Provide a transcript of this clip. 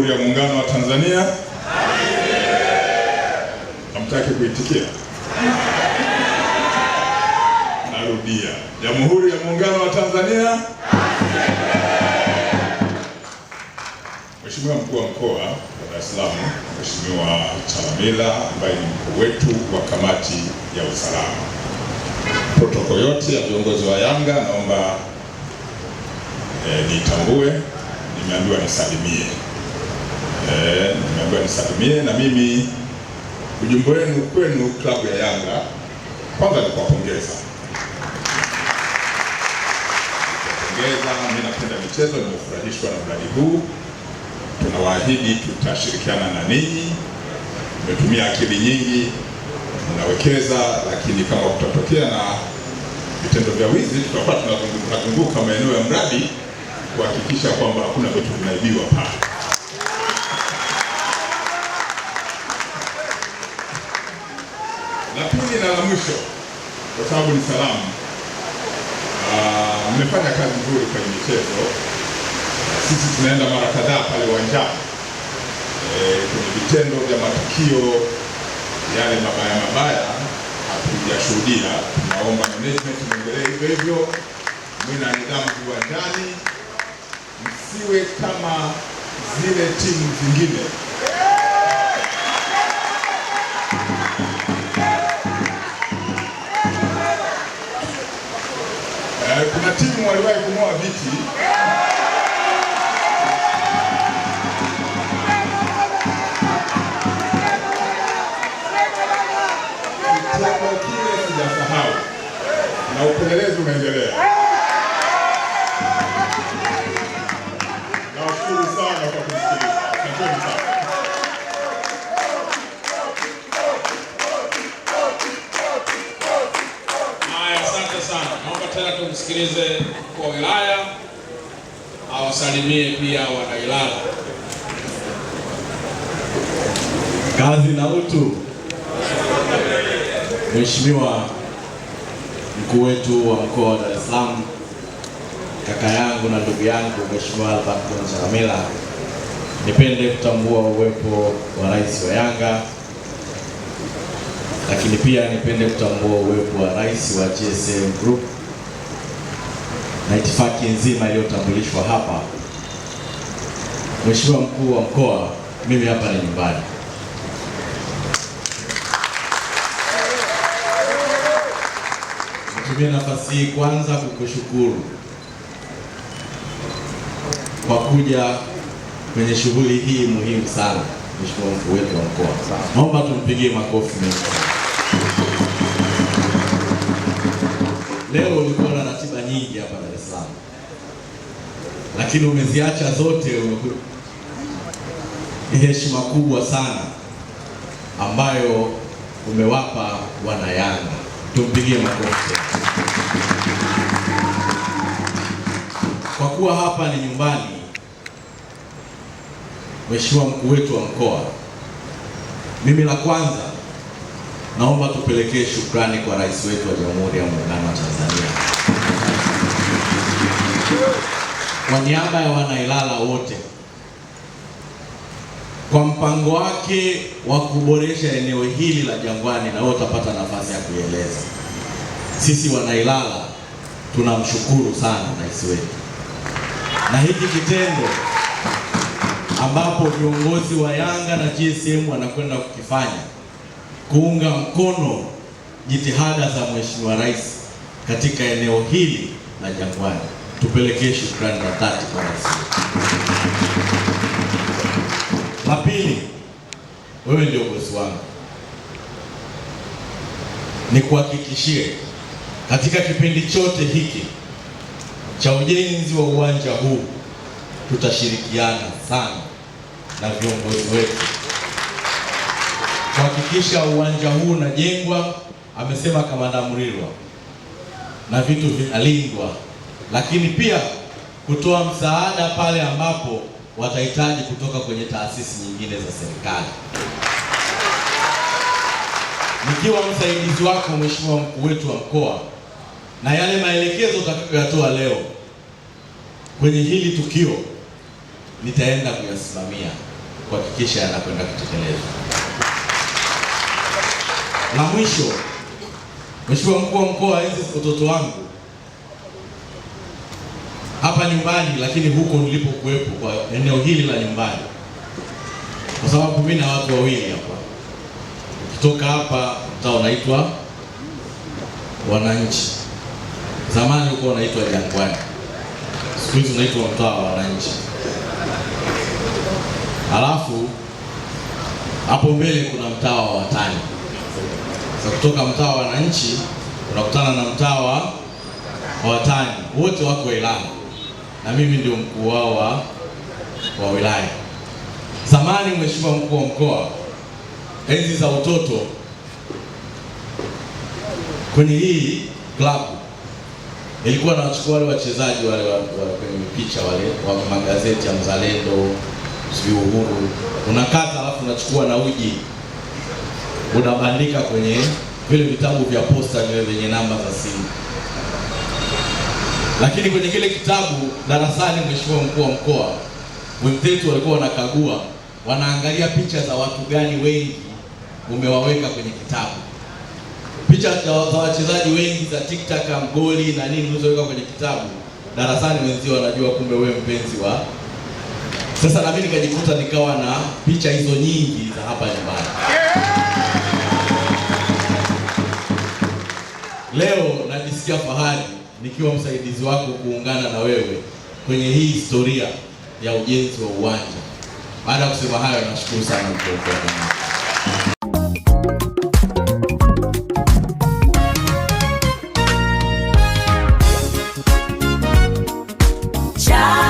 Jamhuri ya Muungano wa Tanzania. Hamtaki kuitikia? Narudia. Jamhuri ya Muungano wa Tanzania. Mheshimiwa Mkuu wa Mkoa wa Dar es Salaam, Mheshimiwa Chalamila ambaye ni mkuu wetu wa kamati ya usalama. Protokoli yote ya viongozi wa Yanga naomba nitambue, nimeambiwa nisalimie. Na mimi ujumbe wenu kwenu klabu ya Yanga, kwanza ni kuwapongeza. Mimi napenda michezo, nimefurahishwa na mradi huu. Tunawaahidi tutashirikiana na ninyi. Mmetumia akili nyingi, mnawekeza, lakini kama kutatokea na vitendo vya wizi, tutakuwa tunazunguka maeneo ya mradi kuhakikisha kwamba hakuna vitu vinaibiwa pale. La pili na la mwisho, kwa sababu ni salamu, mmefanya kazi nzuri kwenye michezo. Sisi tunaenda mara kadhaa pale uwanjani kwenye vitendo vya matukio yale mabaya hatujashuhudia. Tunaomba management muendelee hivyo hivyo, mwe na nidhamu uwanjani, msiwe kama zile timu zingine. Kuna timu waliwahi kung'oa viti kile sijasahau, na upelelezi unaendelea. Nawashukuru sana kwa kusikiliza. Asanteni sana. Asante sana. Naomba tena tumsikilize mkuu wa wilaya awasalimie pia wana Ilala. Kazi na utu. Mheshimiwa mkuu wetu wa mkoa wa Dar es Salaam, kaka yangu na ndugu yangu Mheshimiwa Albert Chalamila, nipende kutambua uwepo wa rais wa Yanga, lakini pia nipende kutambua uwepo wa rais wa GSM Group na itifaki nzima iliyotambulishwa hapa. Mheshimiwa mkuu wa mkoa, mimi hapa ni nyumbani. Nitumie nafasi hii kwanza kukushukuru kwa kuja kwenye shughuli hii muhimu sana. Mheshimiwa mkuu wetu wa mkoa, naomba tumpigie makofi mengi. Leo ulikuwa na ratiba nyingi hapa Dar es Salaam, lakini umeziacha zote. Ni heshima kubwa sana ambayo umewapa wana Yanga. Tumpigie makofi. Kwa kuwa hapa ni nyumbani, Mheshimiwa mkuu wetu wa mkoa, mimi la kwanza naomba tupelekee shukrani kwa rais wetu wa Jamhuri ya Muungano wa Tanzania kwa niaba ya wana Ilala wote, kwa mpango wake wa kuboresha eneo hili la Jangwani, na wewe utapata nafasi ya kueleza. Sisi wana Ilala tunamshukuru sana rais wetu, na hiki kitendo ambapo viongozi wa Yanga na GSM wanakwenda kukifanya kuunga mkono jitihada za Mheshimiwa Rais katika eneo hili la Jangwani, tupelekee shukrani za dhati kwa rais. La pili, wewe ndio bosi wangu, nikuhakikishie katika kipindi chote hiki cha ujenzi wa uwanja huu tutashirikiana sana na viongozi wetu kuhakikisha uwanja huu unajengwa. Amesema Kamanda Mrilwa, na vitu vinalindwa, lakini pia kutoa msaada pale ambapo watahitaji kutoka kwenye taasisi nyingine za serikali. Nikiwa msaidizi wako Mheshimiwa mkuu wetu wa mkoa, na yale maelekezo utakayoyatoa leo kwenye hili tukio nitaenda kuyasimamia. kuhakikisha yanakwenda kutekelezwa. Na mwisho, Mheshimiwa Mkuu wa Mkoa, hizi utoto wangu hapa nyumbani, lakini huko nilipokuwepo kwa eneo hili la nyumbani, kwa sababu mimi na watu wawili hapa. Ukitoka hapa mtaa unaitwa Wananchi, zamani huko unaitwa Jangwani, siku hizi unaitwa mtaa wa Wananchi. Alafu hapo mbele kuna mtaa wa Watani. Sasa kutoka mtaa wa Wananchi unakutana na mtaa wa Watani, wote wako Ilala na mimi ndio mkuu wao wa wilaya. Zamani, Mheshimiwa Mkuu wa Mkoa, enzi za utoto, kwenye hii klabu ilikuwa na wachukua wale wachezaji wale kwenye picha wale wa magazeti ya Mzalendo, sio Uhuru, unakata alafu unachukua na uji unabandika kwenye vile vitabu vya posta vile vyenye namba za simu. Lakini kwenye kile kitabu darasani, Mheshimiwa Mkuu wa Mkoa, wenzetu walikuwa wanakagua, wanaangalia picha za watu gani wengi umewaweka kwenye kitabu. Picha za wachezaji wengi za TikTok, mgoli na nini ulizoweka kwenye kitabu, darasani wenzio wanajua kumbe wewe mpenzi wa. Sasa na mimi nikajikuta nikawa na picha hizo nyingi za hapa nyumbani. Leo najisikia fahari nikiwa msaidizi wako kuungana na wewe kwenye hii historia ya ujenzi wa uwanja. Baada ya kusema hayo, nashukuru sana mkuu wa mkoa. Ciao.